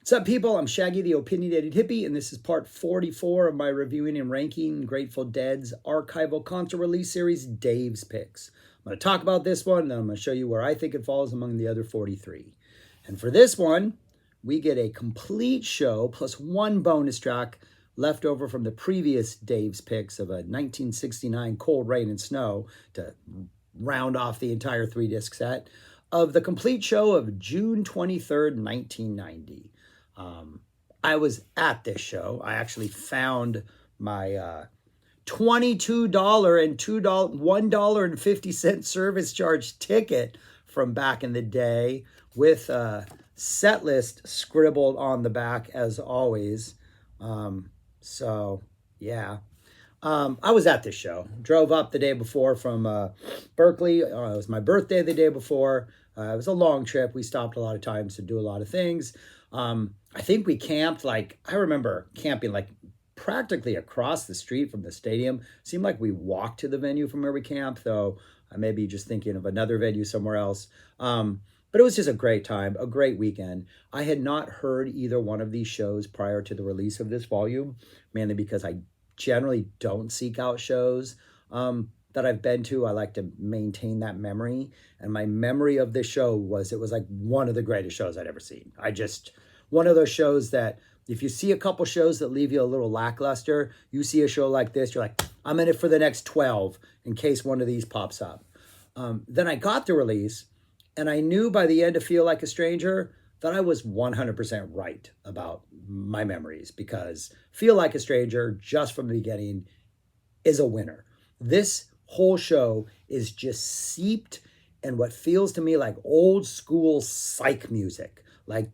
What's up, people? I'm Shaggy, the Opinionated Hippie, and this is part 44 of my reviewing and ranking Grateful Dead's archival concert release series, Dave's Picks. I'm going to talk about this one, and then I'm going to show you where I think it falls among the other 43. And for this one, we get a complete show plus one bonus track left over from the previous Dave's Picks of a 1969 Cold Rain and Snow to round off the entire 3-disc set of the complete show of June 23rd, 1990. I was at this show. I actually found my $22 and $1.50 service charge ticket from back in the day with a set list scribbled on the back as always. So yeah, I was at this show. Drove up the day before from Berkeley. It was my birthday the day before. It was a long trip. We stopped a lot of times to do a lot of things. I think we camped, I remember camping practically across the street from the stadium. Seemed like we walked to the venue from where we camped, though I may be just thinking of another venue somewhere else. But it was just a great time, a great weekend. I had not heard either one of these shows prior to the release of this volume, mainly because I generally don't seek out shows that I've been to. I like to maintain that memory. And my memory of this show was, it was one of the greatest shows I'd ever seen. One of those shows that if you see a couple shows that leave you a little lackluster, you see a show like this, you're like, I'm in it for the next 12 in case one of these pops up. Then I got the release, and I knew by the end of Feel Like a Stranger that I was 100% right about my memories, because Feel Like a Stranger, just from the beginning, is a winner. This whole show is just seeped in what feels to me like old school Psych music.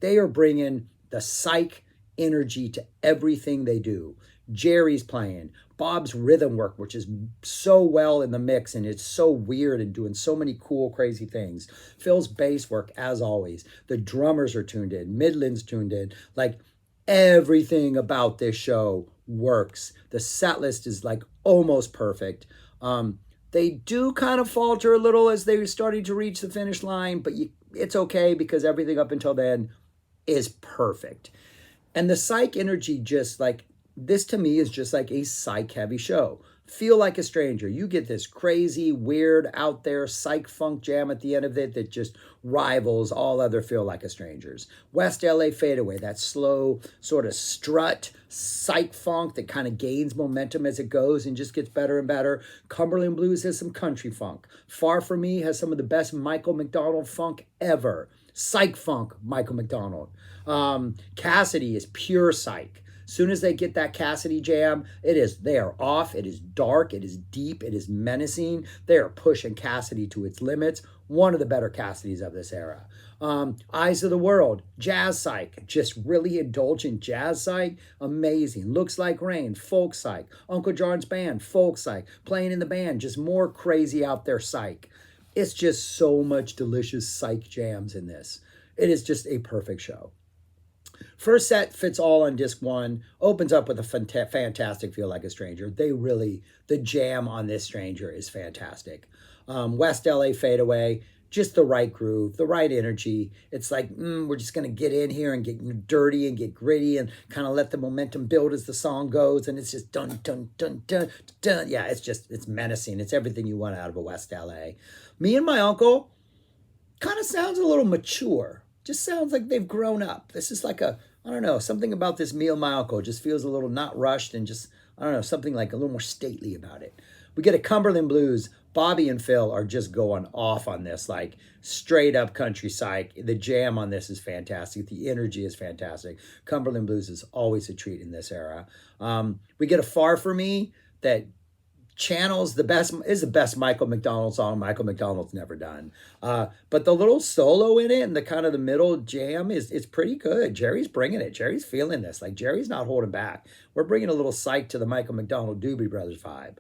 They are bringing the Psych energy to everything they do. Jerry's playing, Bob's rhythm work, which is so well in the mix, and it's so weird and doing so many cool, crazy things. Phil's bass work, as always. The drummers are tuned in. Midland's tuned in. Everything about this show works. The set list is almost perfect. They do kind of falter a little as they're starting to reach the finish line, but it's okay because everything up until then is perfect. And the Psych energy, just this to me is just a Psych heavy show. Feel Like a Stranger. You get this crazy, weird, out there Psych funk jam at the end of it that just rivals all other Feel Like a Strangers. West LA Fadeaway, that slow sort of strut Psych funk that kind of gains momentum as it goes and just gets better and better. Cumberland Blues has some country funk. Far From Me has some of the best Michael McDonald funk ever. Psych funk, Michael McDonald. Cassidy is pure Psych. Soon as they get that Cassidy jam, they are off, it is dark, it is deep, it is menacing. They are pushing Cassidy to its limits. One of the better Cassidys of this era. Eyes of the World, Jazz Psych, just really indulgent jazz Psych, amazing. Looks Like Rain, folk Psych. Uncle John's Band, folk Psych. Playing in the Band, just more crazy out there Psych. It's just so much delicious Psych jams in this. It is just a perfect show. First set fits all on disc 1, opens up with a fantastic Feel Like a Stranger. The jam on this Stranger is fantastic. West LA Fadeaway, just the right groove, the right energy. It's we're just going to get in here and get dirty and get gritty and kind of let the momentum build as the song goes. And it's just dun, dun, dun, dun, dun. Yeah, it's menacing. It's everything you want out of a West LA. Me and My Uncle kind of sounds a little mature. Just sounds like they've grown up. This is I don't know, something about this Me and My Uncle just feels a little not rushed and just, I don't know, something a little more stately about it. We get a Cumberland Blues. Bobby and Phil are just going off on this, straight up country Psych. The jam on this is fantastic. The energy is fantastic. Cumberland Blues is always a treat in this era. We get a Far From Me that channels the best Michael McDonald song Michael McDonald's never done. But the little solo in it and the kind of the middle jam is pretty good. Jerry's bringing it. Jerry's feeling this. Jerry's not holding back. We're bringing a little Psych to the Michael McDonald Doobie Brothers vibe.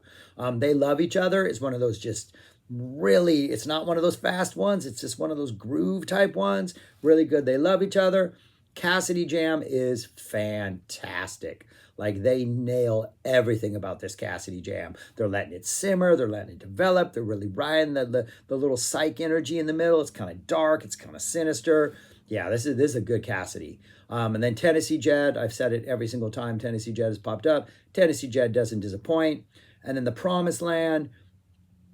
They Love Each Other is one of those just really, it's not one of those fast ones. It's just one of those groove type ones. Really good. They Love Each Other. Cassidy jam is fantastic. They nail everything about this Cassidy jam. They're letting it simmer. They're letting it develop. They're really riding the little Psych energy in the middle. It's kind of dark. It's kind of sinister. Yeah, this is a good Cassidy. And then Tennessee Jet, I've said it every single time Tennessee Jet has popped up. Tennessee Jet doesn't disappoint. And then the Promised Land,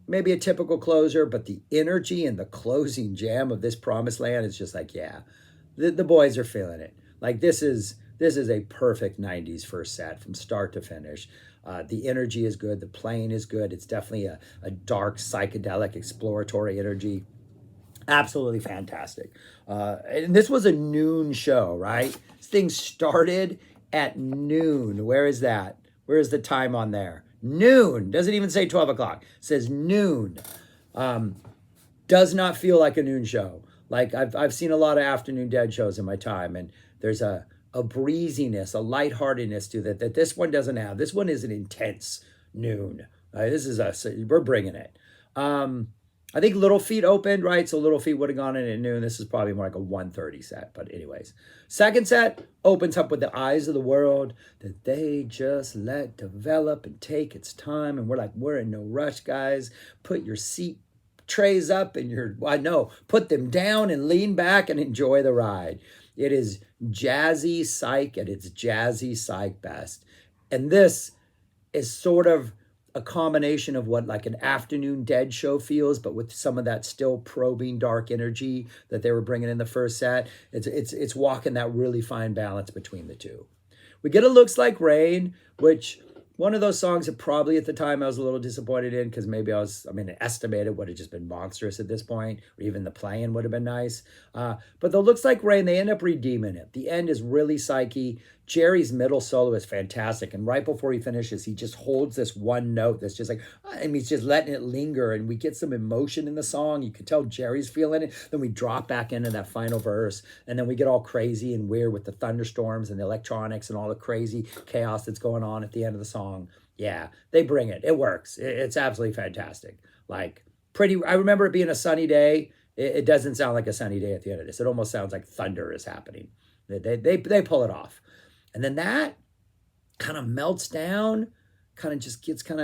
maybe a typical closer, but the energy and the closing jam of this Promised Land is just like, yeah, the boys are feeling it. Like this is a perfect 90s first set from start to finish. The energy is good. The playing is good. It's definitely a dark, psychedelic, exploratory energy. Absolutely fantastic. And this was a noon show, right? This thing started at noon. Where is that? Where is the time on there? Noon. Doesn't even say 12 o'clock. It says noon. Does not feel like a noon show. Like I've seen a lot of afternoon dead shows in my time, and there's a breeziness, a lightheartedness to that this one doesn't have. This one is an intense noon. This is us. We're bringing it. I think Little Feat opened, right? So Little Feat would have gone in at noon. This is probably more like a 1:30 set. But anyways, second set opens up with The Eyes of the World that they just let develop and take its time. And we're like, we're in no rush, guys. Put your seat trays up and put them down and lean back and enjoy the ride. It is jazzy Psych at its jazzy Psych best. And this is sort of a combination of what like an afternoon dead show feels, but with some of that still probing dark energy that they were bringing in the first set. It's walking that really fine balance between the two. We get a Looks Like Rain, which one of those songs that probably at the time I was a little disappointed in because maybe it estimated would have just been monstrous at this point, or even the playing would have been nice. But the Looks Like Rain, they end up redeeming it. The end is really psyche. Jerry's middle solo is fantastic. And right before he finishes, he just holds this one note that's just like, he's just letting it linger. And we get some emotion in the song. You can tell Jerry's feeling it. Then we drop back into that final verse. And then we get all crazy and weird with the thunderstorms and the electronics and all the crazy chaos that's going on at the end of the song. Yeah, they bring it. It works. It's absolutely fantastic. Like I remember it being a sunny day. It doesn't sound like a sunny day at the end of this. It almost sounds like thunder is happening. They pull it off. And then that kind of melts down, kind of just gets kind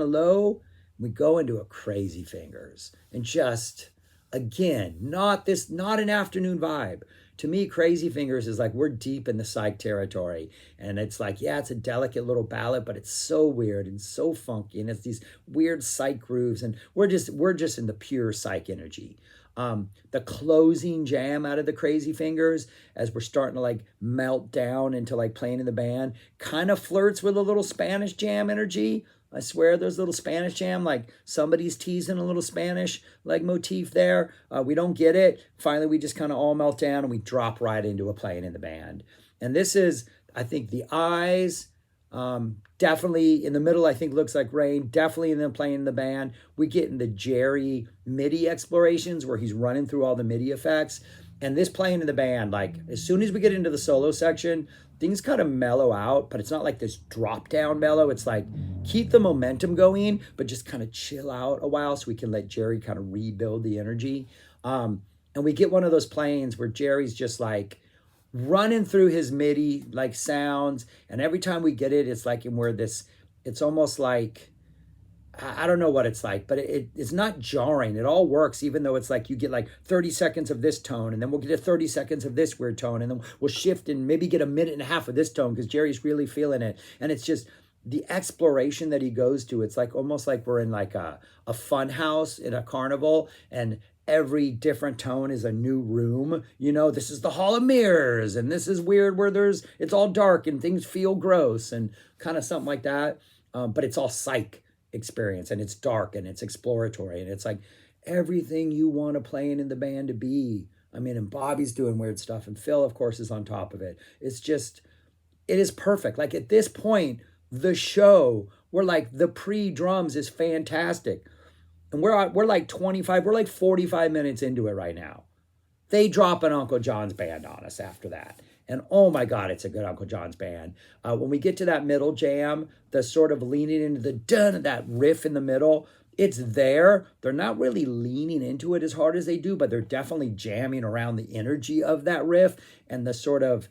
of low. We go into a Crazy Fingers. And just, again, not an afternoon vibe. To me, Crazy Fingers is like we're deep in the Psych territory. And it's like, yeah, it's a delicate little ballad, but it's so weird and so funky. And it's these weird Psych grooves. And we're just in the pure Psych energy. The closing jam out of the Crazy Fingers as we're starting to like melt down into like playing in the band kind of flirts with a little Spanish jam energy. I swear there's a little Spanish jam, like somebody's teasing a little Spanish like motif there. We don't get it. Finally, we just kind of all melt down and we drop right into a playing in the band. And this is, I think, The Eyes, definitely in the middle, I think Looks Like Rain, definitely in them playing in the band. We get in the Jerry MIDI explorations where he's running through all the MIDI effects. And this playing in the band, like as soon as we get into the solo section, things kind of mellow out, but it's not like this drop down mellow. It's like keep the momentum going, but just kind of chill out a while so we can let Jerry kind of rebuild the energy. And we get one of those playings where Jerry's just like running through his MIDI like sounds, and every time we get it, it's like it's almost like, I don't know what it's like, but it's not jarring. It all works, even though it's like you get like 30 seconds of this tone, and then we'll get 30 seconds of this weird tone, and then we'll shift and maybe get a minute and a half of this tone because Jerry's really feeling it. And it's just the exploration that he goes to. It's like almost like we're in like a fun house in a carnival, and every different tone is a new room. This is the Hall of Mirrors, and this is weird where it's all dark and things feel gross and kind of something like that. But it's all Psych experience, and it's dark and it's exploratory, and it's like everything you want to play in the band to be. And Bobby's doing weird stuff, and Phil, of course, is on top of it. It is perfect. Like at this point, the show, we're like the pre-drums is fantastic. And we're like 45 minutes into it right now. They drop an Uncle John's band on us after that. And oh my God, it's a good Uncle John's band. When we get to that middle jam, the sort of leaning into the dun, that riff in the middle, it's there. They're not really leaning into it as hard as they do, but they're definitely jamming around the energy of that riff, and the sort of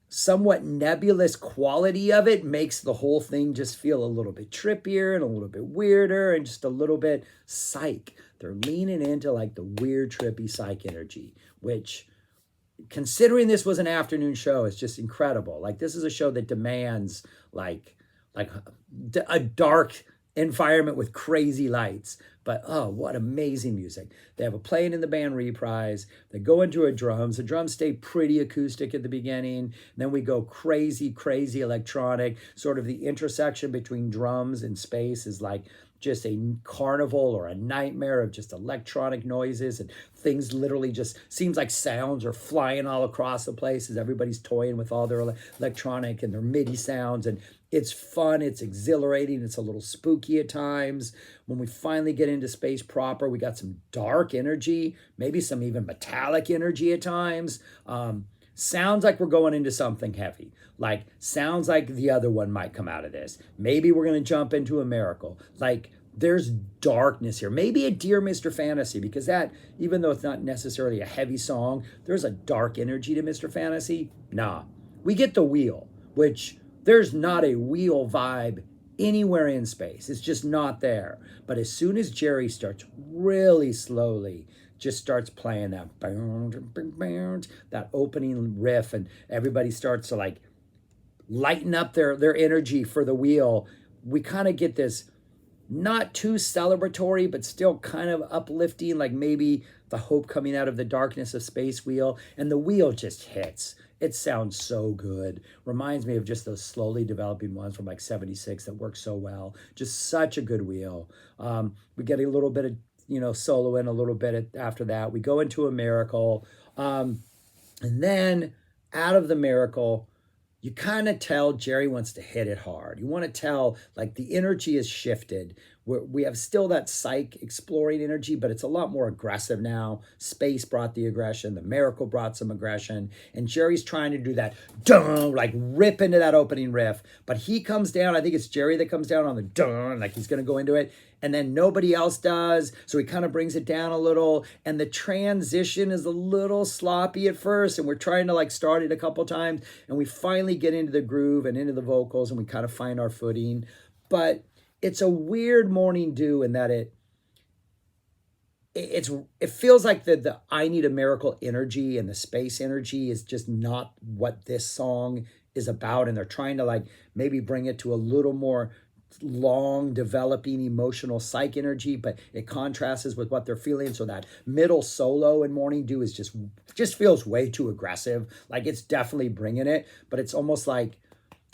somewhat nebulous quality of it makes the whole thing just feel a little bit trippier and a little bit weirder and just a little bit Psych. They're leaning into like the weird, trippy Psych energy, which considering this was an afternoon show, it's just incredible. Like, this is a show that demands like a dark environment with crazy lights. But oh, what amazing music. They have a playing in the band reprise. They go into a drums. The drums stay pretty acoustic at the beginning. Then we go crazy, crazy electronic. Sort of the intersection between drums and space is like just a carnival or a nightmare of just electronic noises, and things literally just seems like sounds are flying all across the place as everybody's toying with all their electronic and their MIDI sounds. And it's fun, it's exhilarating, it's a little spooky at times. When we finally get into space proper, we got some dark energy, maybe some even metallic energy at times. Sounds like we're going into something heavy. Like, sounds like the other one might come out of this. Maybe we're going to jump into a miracle. Like, there's darkness here. Maybe a Dear Mr. Fantasy, because that, even though it's not necessarily a heavy song, there's a dark energy to Mr. Fantasy. Nah. We get the wheel, which there's not a wheel vibe anywhere in space. It's just not there. But as soon as Jerry starts really slowly, just starts playing that opening riff, and everybody starts to like lighten up their energy for the wheel, we kind of get this not too celebratory, but still kind of uplifting, like maybe the hope coming out of the darkness of space wheel, and the wheel just hits. It sounds so good. Reminds me of just those slowly developing ones from like 76 that work so well. Just such a good wheel. We get a little bit of, solo in a little bit after that. We go into a miracle. And then out of the miracle, you kind of tell Jerry wants to hit it hard. You want to tell, like, the energy has shifted. We have still that Psych exploring energy, but it's a lot more aggressive now. Space brought the aggression. The miracle brought some aggression. And Jerry's trying to do that, like rip into that opening riff. But he comes down, I think it's Jerry that comes down on the like he's going to go into it. And then nobody else does. So he kind of brings it down a little. And the transition is a little sloppy at first. And we're trying to like start it a couple times. And we finally get into the groove and into the vocals, and we kind of find our footing. But it's a weird Morning Dew in that it feels like the I Need a Miracle energy and the space energy is just not what this song is about. And they're trying to like maybe bring it to a little more long developing emotional Psych energy, but it contrasts with what they're feeling. So that middle solo in Morning Dew is just feels way too aggressive. Like, it's definitely bringing it, but it's almost like,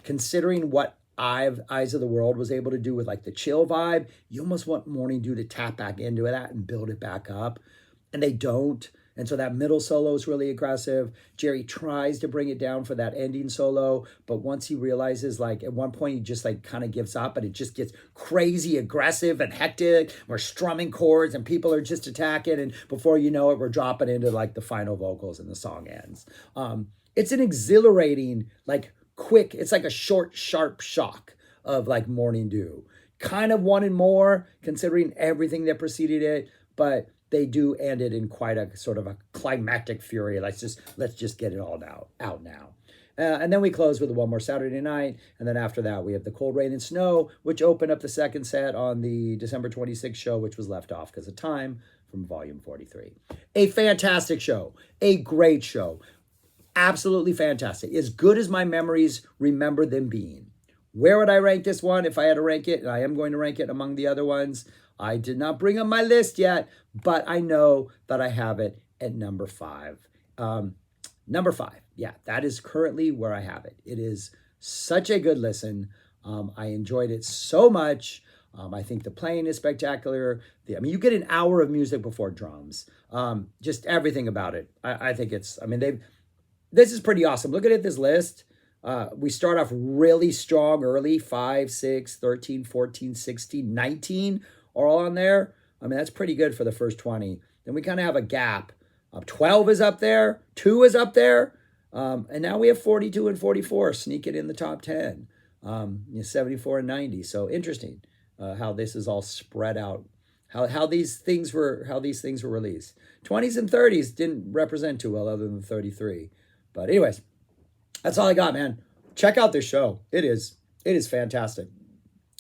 considering what Eyes of the World was able to do with like the chill vibe, you almost want Morning Dew to tap back into that and build it back up, and they don't. And so that middle solo is really aggressive. Jerry tries to bring it down for that ending solo, but once he realizes, like, at one point he just like kind of gives up, and it just gets crazy aggressive and hectic. We're strumming chords and people are just attacking, and before you know it, we're dropping into like the final vocals and the song ends. It's an exhilarating, like, quick, it's like a short, sharp shock of like Morning Dew. Kind of wanted more considering everything that preceded it, but they do end it in quite a sort of a climactic fury. Let's just get it all out now. And then we close with One More Saturday Night. And then after that, we have The Cold Rain and Snow, which opened up the second set on the December 26th show, which was left off because of time from volume 43. A fantastic show, a great show. Absolutely fantastic. As good as my memories remember them being. Where would I rank this one if I had to rank it? And I am going to rank it among the other ones. I did not bring up my list yet, but I know that I have it at number 5. Number 5. Yeah, that is currently where I have it. It is such a good listen. I enjoyed it so much. I think the playing is spectacular. You get an hour of music before drums. Just everything about it. I think it's, this is pretty awesome. Look at this list. We start off really strong early. 5, 6, 13, 14, 16, 19 are all on there. That's pretty good for the first 20. Then we kind of have a gap. 12 is up there. 2 is up there. And now we have 42 and 44 sneaking in the top 10. 74 and 90. So interesting how this is all spread out. How these things were released. 20s and 30s didn't represent too well, other than 33. But anyways, that's all I got, man. Check out this show. It is fantastic.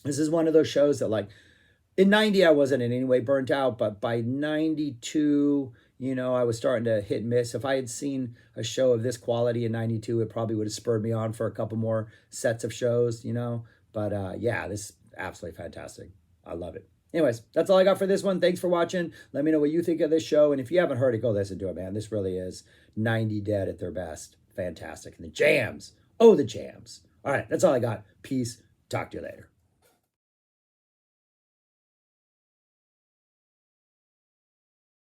This is one of those shows that, like, in 90, I wasn't in any way burnt out, but by 92, you know, I was starting to hit and miss. If I had seen a show of this quality in 92, it probably would have spurred me on for a couple more sets of shows, you know. But yeah, this is absolutely fantastic. I love it. Anyways, that's all I got for this one. Thanks for watching. Let me know what you think of this show. And if you haven't heard it, go listen to it, man. This really is 90 Dead at their best. Fantastic. And the jams. Oh, the jams. All right, that's all I got. Peace. Talk to you later.